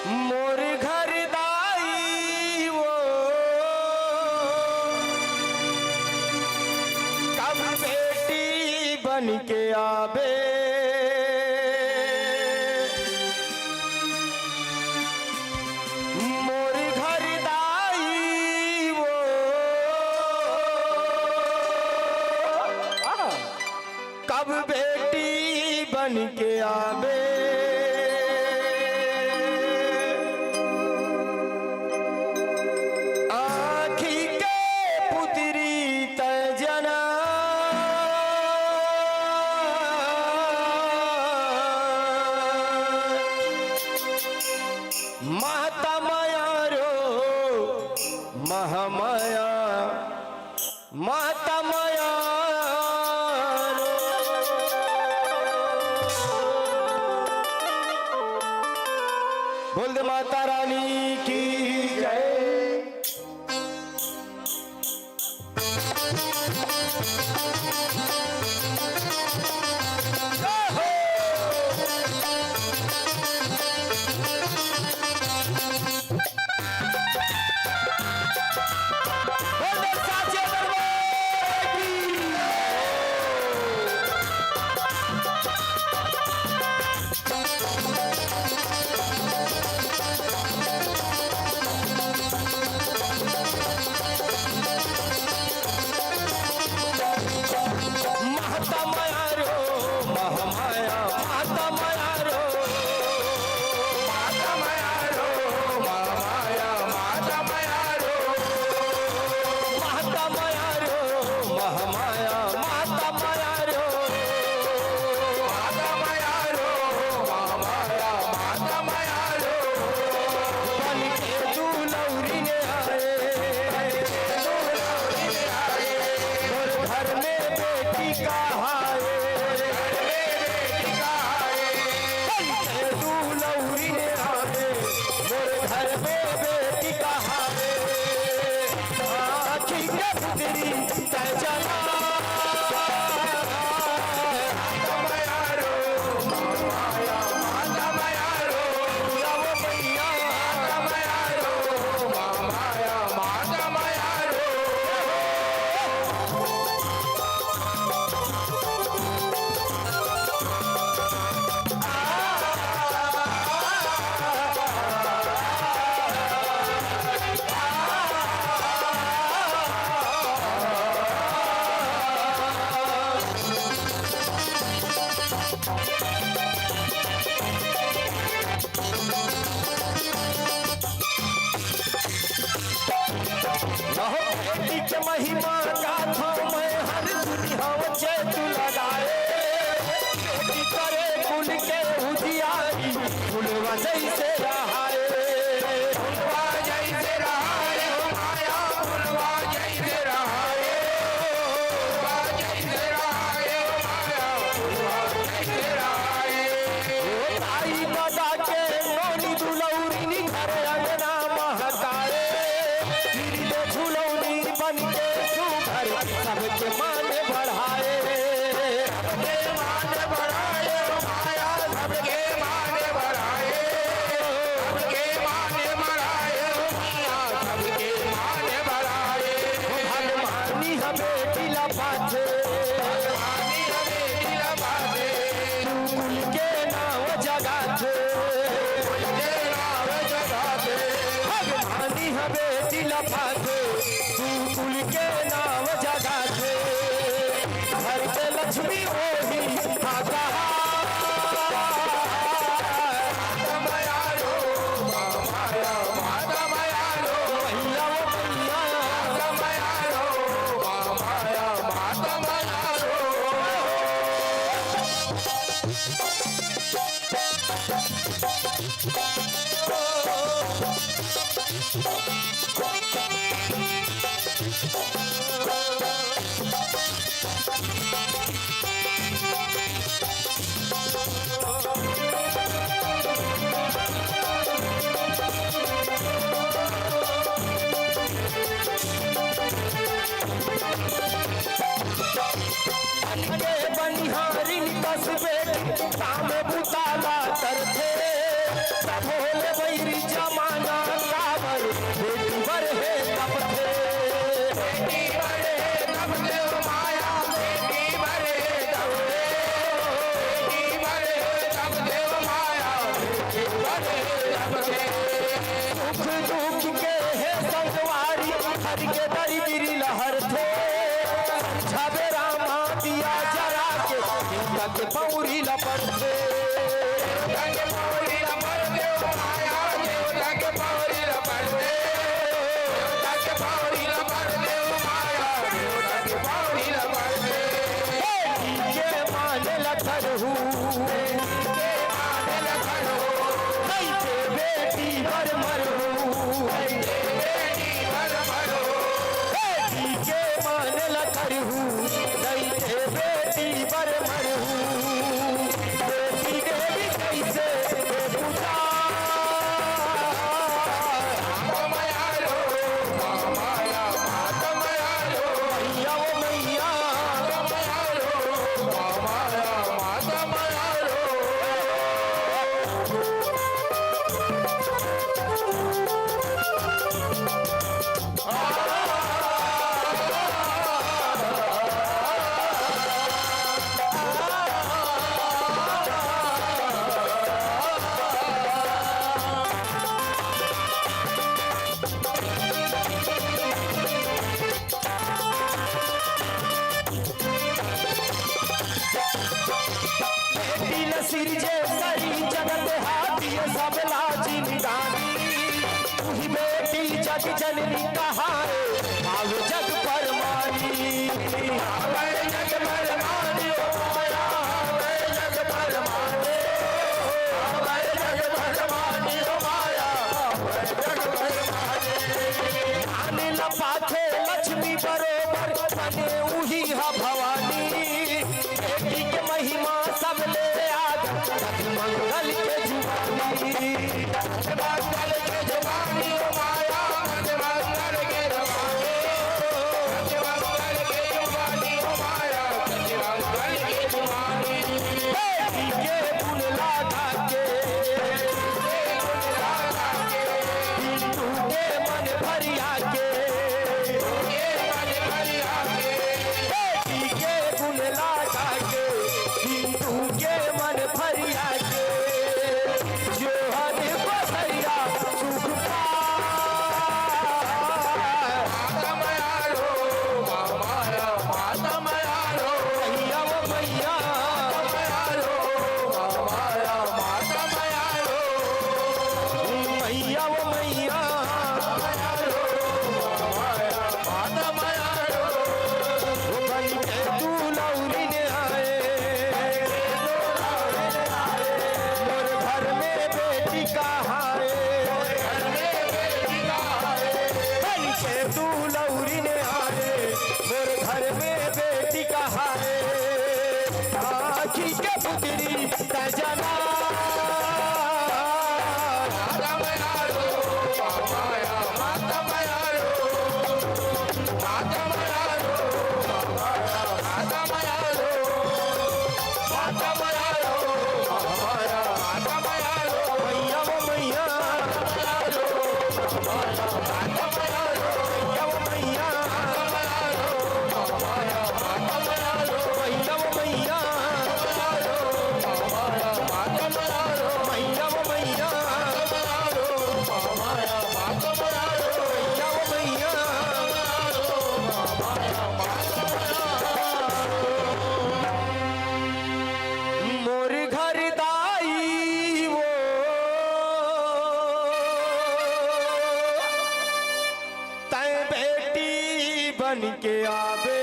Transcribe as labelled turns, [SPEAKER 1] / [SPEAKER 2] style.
[SPEAKER 1] मोर घर दाई वो कब बेटी बन के आवे, मोर घर दाई वो कब बेटी बन के आवे। माता माया रो महामाया, माता माया रो। बोल दे माता रानी की जय। महिमा गाथा मैं हर दुनिया जय तू लगाए, बेटी करे कुल के उजियारी फुलवा जैसे रहाए, फुलवा जैसे रहाए हो माया, फुलवा जैसे रहाए, फुलवा जैसे रहाए हो माया, फुलवा जैसे रहाए। ताई दादा के नोनी दुलौरी घर अंगना महकाए, बन के सुघर सबके मान बढ़ाए, सबके मान बढ़ाए माया, सबके मान बढ़ाए, सबके मान बढ़ाए मिया, सबके मान बढ़ाए। भगवानी हमें दिला पाछे, भगवानी हमें दिला पाछे, कुल के नाव जगाते, कुल के नाव जगाते। भगवानी हमें दिला पाछे, कुल के नाम जगाते, घर के लक्ष्मी वही माता माया रो, माया माता माया रो, मैया वो मैया माता माया रो, माया माता माया रो। बनिहारिन कस्बे काम बुताला करते,
[SPEAKER 2] बोले बैरी जमाना काबर बेटी बर है तब थे
[SPEAKER 1] बेटी बड़े तब देव माया बेटी बड़े तब बेटी बड़े तब देव माया बेटी बड़े तब
[SPEAKER 2] दुख दुख के है संगवारी हर के दरी गिरी लहर थे छबे रामा दिया जरा के सीता के पौरी लपर थे
[SPEAKER 1] के पौरी लपर देव माया देवता के पौरी लपर देवता के पौरी लपर देव माया देवता के पौरी लपर
[SPEAKER 2] के माने लथर हूँ
[SPEAKER 1] के माने लखन हो
[SPEAKER 2] कैसे बेटी भर मर हूँ
[SPEAKER 1] बेटी भर भरो
[SPEAKER 2] बेटी के माने लथर हूँ कैसे बेटी भर मर हूँ बेटी देवी कैसे पूजा
[SPEAKER 1] मायालो माया मात मायालो
[SPEAKER 2] मैया वो मैया
[SPEAKER 1] मायालो माया मात मायालो
[SPEAKER 2] बेटी नसीर जे सही जगत हाथी सब लाजी निदानी तू ही बेटी जग जननी कहाए आव जग परमानी
[SPEAKER 1] आवे जग पर मानी ओ माया आवे जग पर मानी आवे जग पर मानी ओ माया आवे जग पर मानी
[SPEAKER 2] आने लपाथे लक्ष्मी बरोबर बने उही हा भवानी बेटी के महिमा सब ले आग मंगल के जुबानी
[SPEAKER 1] मंगल के जवानी ओ माया मंगल के जवानी मंगल के जवानी ओ माया मंगल के जवानी
[SPEAKER 2] बेटी के गुण लागा के बिंदु के मन भरिया के बेटी के गुण लागा के बिंदु के मन भरिया के जो हर बसैया सुख मैया वो मैया मैया वो मैया वो बन के तू लौरी ने आए मोर घर में बेटी का हाय बन के तू लौरी ने आए मोर घर में बेटी का हाय आखी के पुतरी तजना मैया वो मैया मैया वो मैया मैया वो मैया मैया वो मैया मैया वो मैया मोर घर दाई वो तै बेटी बन के आवे